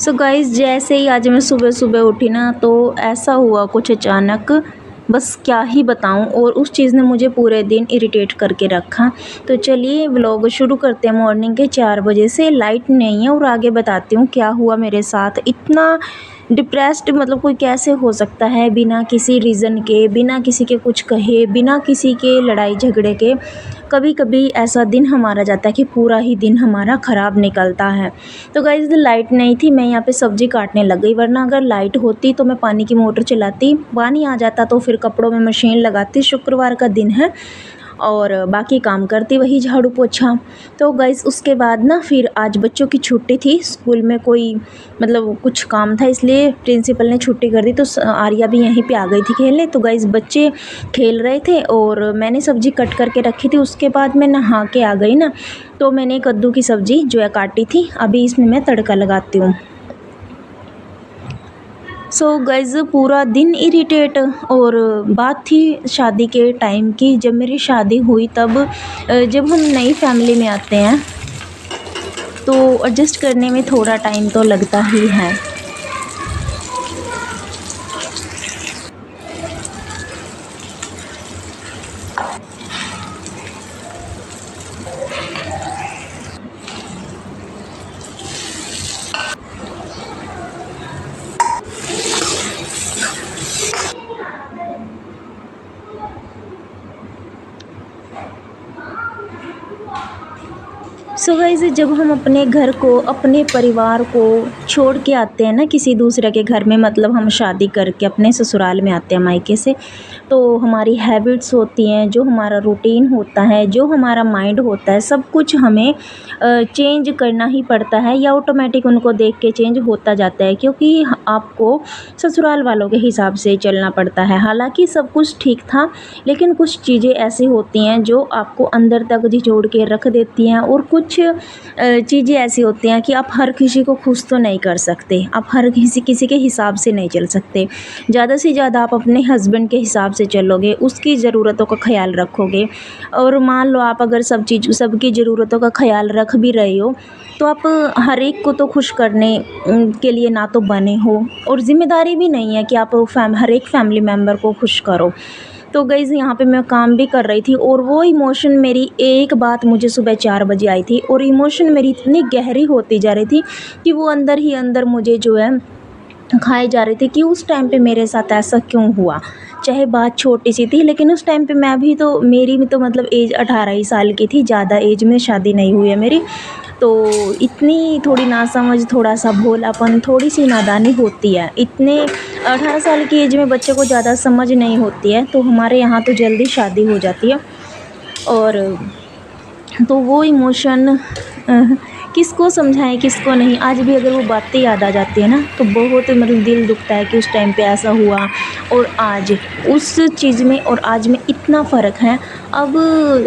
So guys, जैसे ही आज मैं सुबह सुबह उठी ना, तो ऐसा हुआ कुछ अचानक, बस क्या ही बताऊं। और उस चीज़ ने मुझे पूरे दिन इरिटेट करके रखा। तो चलिए व्लॉग शुरू करते हैं। मॉर्निंग के 4 बजे से लाइट नहीं है और आगे बताती हूँ क्या हुआ मेरे साथ। इतना डिप्रेस्ड मतलब कोई कैसे हो सकता है बिना किसी रीज़न के, बिना किसी के कुछ कहे, बिना किसी के लड़ाई झगड़े के। कभी कभी ऐसा दिन हमारा जाता है कि पूरा ही दिन हमारा ख़राब निकलता है। तो गाइज़, लाइट नहीं थी, मैं यहाँ पे सब्ज़ी काटने लग गई। वरना अगर लाइट होती तो मैं पानी की मोटर चलाती, पानी आ जाता तो फिर कपड़ों में मशीन लगाती। शुक्रवार का दिन है और बाकी काम करती, वही झाड़ू पोछा। तो गाइस, उसके बाद ना फिर आज बच्चों की छुट्टी थी, स्कूल में कोई मतलब कुछ काम था, इसलिए प्रिंसिपल ने छुट्टी कर दी। तो आर्या भी यहीं पे आ गई थी खेलने। तो गाइस, बच्चे खेल रहे थे और मैंने सब्ज़ी कट करके रखी थी। उसके बाद मैं नहा के आ गई ना, तो मैंने कद्दू की सब्ज़ी जो है काटी थी। अभी इसमें मैं तड़का लगाती हूँ। सो गाइज़, पूरा दिन इरिटेट। और बात थी शादी के टाइम की। जब मेरी शादी हुई तब जब हम नई फैमिली में आते हैं तो एडजस्ट करने में थोड़ा टाइम तो लगता ही है। सो गाइज़, जब हम अपने घर को, अपने परिवार को छोड़ के आते हैं ना किसी दूसरे के घर में, मतलब हम शादी करके अपने ससुराल में आते हैं मायके से, तो हमारी हैबिट्स होती हैं, जो हमारा रूटीन होता है, जो हमारा माइंड होता है, सब कुछ हमें चेंज करना ही पड़ता है, या ऑटोमेटिक उनको देख के चेंज होता जाता है। क्योंकि आपको ससुराल वालों के हिसाब से चलना पड़ता है। हालांकि सब कुछ ठीक था, लेकिन कुछ चीज़ें ऐसी होती हैं जो आपको अंदर तक झिझोड़ के रख देती हैं। और कुछ चीज़ें ऐसी होती हैं कि आप हर किसी को खुश तो नहीं कर सकते, आप हर किसी के हिसाब से नहीं चल सकते। ज़्यादा से ज़्यादा आप अपने हस्बैंड के हिसाब से चलोगे, उसकी ज़रूरतों का ख्याल रखोगे। और मान लो आप अगर सबकी ज़रूरतों का ख्याल रख भी रहे हो, तो आप हर एक को तो खुश करने के लिए ना तो बने हो, और ज़िम्मेदारी भी नहीं है कि आप हर एक फैमिली मेम्बर को खुश करो। तो गाइज़, यहाँ पे मैं काम भी कर रही थी और वो इमोशन मेरी, एक बात मुझे सुबह 4 बजे आई थी और इमोशन मेरी इतनी गहरी होती जा रही थी कि वो अंदर ही अंदर मुझे जो है खाए जा रहे थे कि उस टाइम पे मेरे साथ ऐसा क्यों हुआ। चाहे बात छोटी सी थी, लेकिन उस टाइम पे मैं भी तो, मेरी भी तो मतलब एज 18 ही साल की थी, ज़्यादा एज में शादी नहीं हुई है मेरी। तो इतनी थोड़ी नासमझ, थोड़ा सा भोलापन, थोड़ी सी नादानी होती है। इतने 18 साल की एज में बच्चे को ज़्यादा समझ नहीं होती है, तो हमारे यहाँ तो जल्दी शादी हो जाती है। और तो वो इमोशन किसको समझाएं किसको नहीं। आज भी अगर वो बातें याद आ जाती है ना, तो बहुत मतलब दिल दुखता है कि उस टाइम पे ऐसा हुआ और आज, उस चीज़ में और आज में इतना फ़र्क है। अब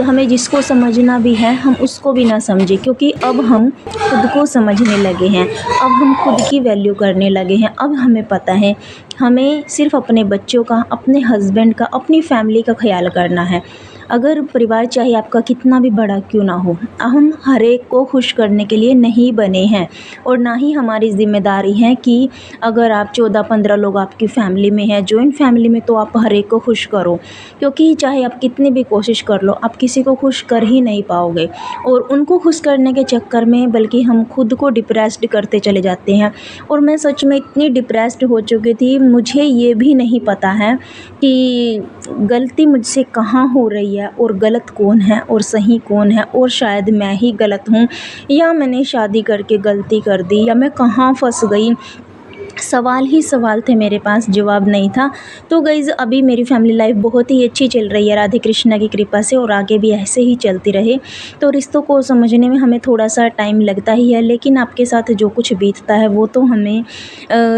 हमें जिसको समझना भी है, हम उसको भी ना समझें, क्योंकि अब हम खुद को समझने लगे हैं। अब हम खुद की वैल्यू करने लगे हैं। अब हमें पता है हमें सिर्फ़ अपने बच्चों का, अपने हस्बैंड का, अपनी फैमिली का ख्याल करना है। अगर परिवार चाहे आपका कितना भी बड़ा क्यों ना हो, हम हर एक को खुश करने के लिए नहीं बने हैं। और ना ही हमारी ज़िम्मेदारी है कि अगर आप 14-15 लोग आपकी फ़ैमिली में हैं, जॉइंट फ़ैमिली में, तो आप हर एक को खुश करो। क्योंकि चाहे आप कितनी भी कोशिश कर लो, आप किसी को खुश कर ही नहीं पाओगे। और उनको खुश करने के चक्कर में बल्कि हम खुद को डिप्रेस्ड करते चले जाते हैं। और मैं सच में इतनी डिप्रेस्ड हो चुकी थी, मुझे ये भी नहीं पता है कि गलती मुझसे कहाँ हो रही है और गलत कौन है और सही कौन है। और शायद मैं ही गलत हूँ, या मैंने शादी करके गलती कर दी, या मैं कहाँ फंस गई। सवाल ही सवाल थे मेरे पास, जवाब नहीं था। तो गाइज़, अभी मेरी फैमिली लाइफ बहुत ही अच्छी चल रही है राधे कृष्णा की कृपा से, और आगे भी ऐसे ही चलती रहे। तो रिश्तों को समझने में हमें थोड़ा सा टाइम लगता ही है, लेकिन आपके साथ जो कुछ बीतता है वो तो हमें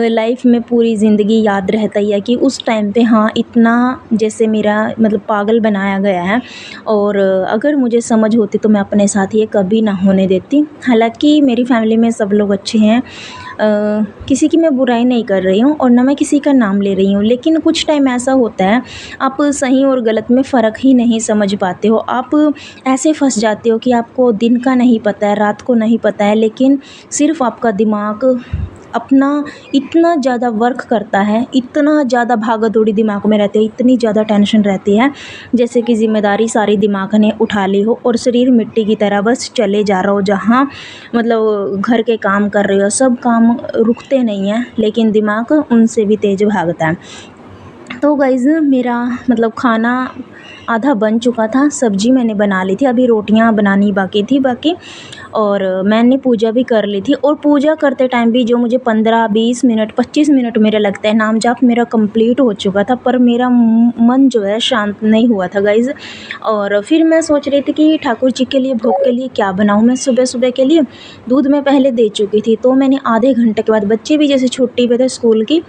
लाइफ में पूरी ज़िंदगी याद रहता ही है कि उस टाइम पे हाँ इतना जैसे मेरा मतलब पागल बनाया गया है। और अगर मुझे समझ होती तो मैं अपने साथ ये कभी ना होने देती। हालांकि मेरी फैमिली में सब लोग अच्छे हैं, किसी की मैं बुराई नहीं कर रही हूँ और ना मैं किसी का नाम ले रही हूँ। लेकिन कुछ टाइम ऐसा होता है, आप सही और गलत में फ़र्क ही नहीं समझ पाते हो। आप ऐसे फंस जाते हो कि आपको दिन का नहीं पता है, रात को नहीं पता है, लेकिन सिर्फ आपका दिमाग अपना इतना ज़्यादा वर्क करता है, इतना ज़्यादा भागा दौड़ी दिमाग में रहती है, इतनी ज़्यादा टेंशन रहती है, जैसे कि ज़िम्मेदारी सारी दिमाग ने उठा ली हो और शरीर मिट्टी की तरह बस चले जा रहा हो। जहाँ मतलब घर के काम कर रहे हो, सब काम रुकते नहीं हैं, लेकिन दिमाग उनसे भी तेज़ भागता है। तो गाइज़ मेरा मतलब खाना आधा बन चुका था, सब्ज़ी मैंने बना ली थी, अभी रोटियां बनानी बाकी थी और मैंने पूजा भी कर ली थी। और पूजा करते टाइम भी जो मुझे 15-20 मिनट 25 मिनट मेरा लगता है, नाम जाप मेरा कंप्लीट हो चुका था, पर मेरा मन जो है शांत नहीं हुआ था गाइज़। और फिर मैं सोच रही थी कि ठाकुर जी के लिए भोग के लिए क्या बनाऊँ। मैं सुबह सुबह के लिए दूध में पहले दे चुकी थी, तो मैंने आधे घंटे के बाद, बच्चे भी जैसे छुट्टी पे थे स्कूल की,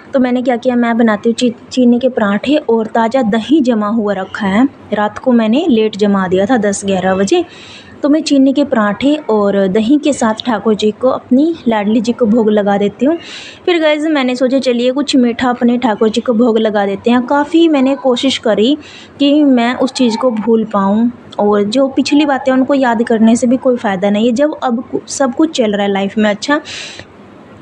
तो मैंने क्या किया, मैं बनाती हूँ चीनी के पराठे और ताज़ा दही जमा हुआ रखा है, रात को मैंने लेट जमा दिया था 10-11 बजे। तो मैं चीनी के पराठे और दही के साथ ठाकुर जी को, अपनी लाडली जी को भोग लगा देती हूँ। फिर गाइज़ मैंने सोचा चलिए कुछ मीठा अपने ठाकुर जी को भोग लगा देते हैं। काफ़ी मैंने कोशिश करी कि मैं उस चीज़ को भूल पाऊँ, और जो पिछली बातें उनको याद करने से भी कोई फ़ायदा नहीं है, जब अब सब कुछ चल रहा है लाइफ में अच्छा,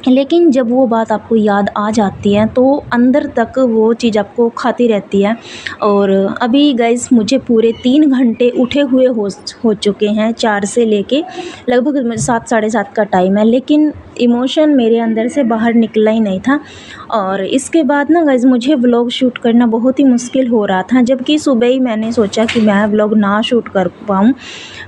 लेकिन जब वो बात आपको याद आ जाती है तो अंदर तक वो चीज़ आपको खाती रहती है। और अभी गाइस मुझे पूरे 3 घंटे उठे हुए हो चुके हैं, 4 से लेके लगभग 7 साढ़े 7 का टाइम है, लेकिन इमोशन मेरे अंदर से बाहर निकला ही नहीं था। और इसके बाद ना गाइस मुझे व्लॉग शूट करना बहुत ही मुश्किल हो रहा था, जबकि सुबह ही मैंने सोचा कि मैं व्लॉग ना शूट कर पाऊँ,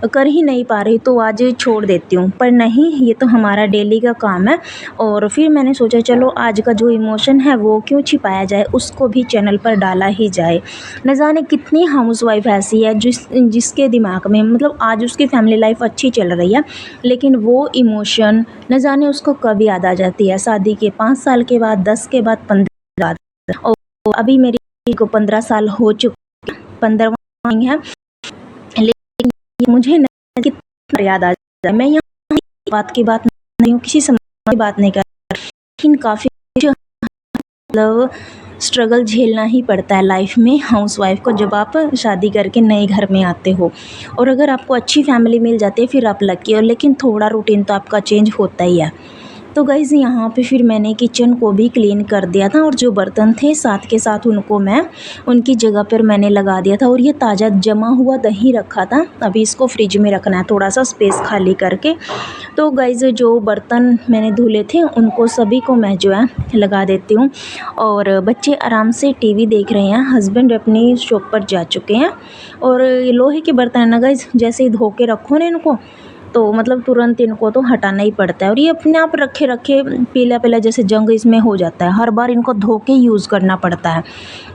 कर ही नहीं पा रही, तो आज छोड़ देती हूँ। पर नहीं, ये तो हमारा डेली का काम है। और फिर मैंने सोचा चलो आज का जो इमोशन है वो क्यों छिपाया जाए, उसको भी चैनल पर डाला ही जाए। न जाने कितनी हाउसवाइफ ऐसी है जिसके दिमाग में मतलब आज उसकी फैमिली लाइफ अच्छी चल रही है, लेकिन वो इमोशन न जाने उसको कब याद आ जाती है, शादी के 5 साल के बाद, 10 के बाद, 15 बाद। और अभी मेरी को 15 साल हो चुके, 15वां है, लेकिन मुझे नहीं कितना याद आ जाता है। मैं यहाँ बात की बात नहीं हूँ, किसी समझ की बात नहीं कर, लेकिन काफ़ी मतलब स्ट्रगल झेलना ही पड़ता है लाइफ में हाउसवाइफ को, जब आप शादी करके नए घर में आते हो। और अगर आपको अच्छी फैमिली मिल जाती है फिर आप लकी हो, लेकिन थोड़ा रूटीन तो आपका चेंज होता ही है। तो गाइज़ यहाँ पे फिर मैंने किचन को भी क्लीन कर दिया था, और जो बर्तन थे साथ के साथ उनको मैं उनकी जगह पर मैंने लगा दिया था। और ये ताज़ा जमा हुआ दही रखा था, अभी इसको फ्रिज में रखना है थोड़ा सा स्पेस खाली करके। तो गाइज़ जो बर्तन मैंने धुले थे उनको सभी को मैं जो है लगा देती हूँ। और बच्चे आराम से टीवी देख रहे हैं, हस्बैंड अपनी शॉप पर जा चुके हैं। और ये लोहे के बर्तन है ना गाइज़, जैसे ही धो के रखो ना इनको, तो मतलब तुरंत इनको तो हटाना ही पड़ता है। और ये अपने आप रखे रखे पीला पीला जैसे जंग इसमें हो जाता है, हर बार इनको धो के यूज़ करना पड़ता है।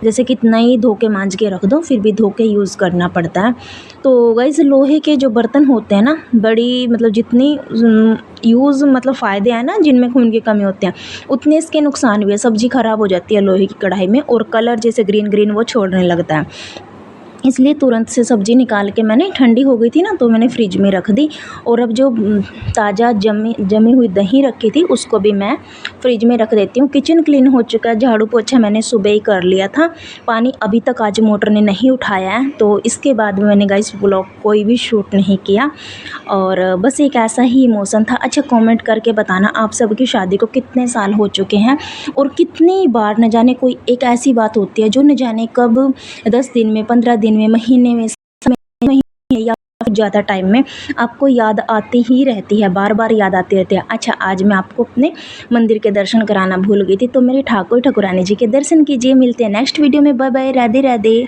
जैसे कितना ही धो के मांज के रख दो फिर भी धो के यूज़ करना पड़ता है। तो गाइस लोहे के जो बर्तन होते हैं ना, बड़ी मतलब जितनी यूज़ मतलब फ़ायदे हैं ना, जिनमें खून की कमी होती है, उतने इसके नुकसान भी है। सब्ज़ी ख़राब हो जाती है लोहे की कढ़ाई में, और कलर जैसे ग्रीन ग्रीन वो छोड़ने लगता है। इसलिए तुरंत से सब्ज़ी निकाल के मैंने, ठंडी हो गई थी ना, तो मैंने फ्रिज में रख दी। और अब जो ताज़ा जमी हुई दही रखी थी उसको भी मैं फ्रिज में रख देती हूँ। किचन क्लीन हो चुका है, झाड़ू पोछा मैंने सुबह ही कर लिया था। पानी अभी तक आज मोटर ने नहीं उठाया है, तो इसके बाद मैंने गाइस व्लॉग कोई भी शूट नहीं किया। और बस एक ऐसा ही इमोशन था। अच्छा कमेंट करके बताना आप सबकी शादी को कितने साल हो चुके हैं, और कितनी बार न जाने कोई एक ऐसी बात होती है जो न जाने कब 10 दिन में, 15 दिन में, महीने में, महीने या ज़्यादा टाइम में आपको याद आती ही रहती है, बार बार याद आती रहती है। अच्छा आज मैं आपको अपने मंदिर के दर्शन कराना भूल गई थी, तो मेरे ठाकुर ठाकुरानी जी के दर्शन कीजिए। मिलते हैं नेक्स्ट वीडियो में, बाय बाय, राधे राधे।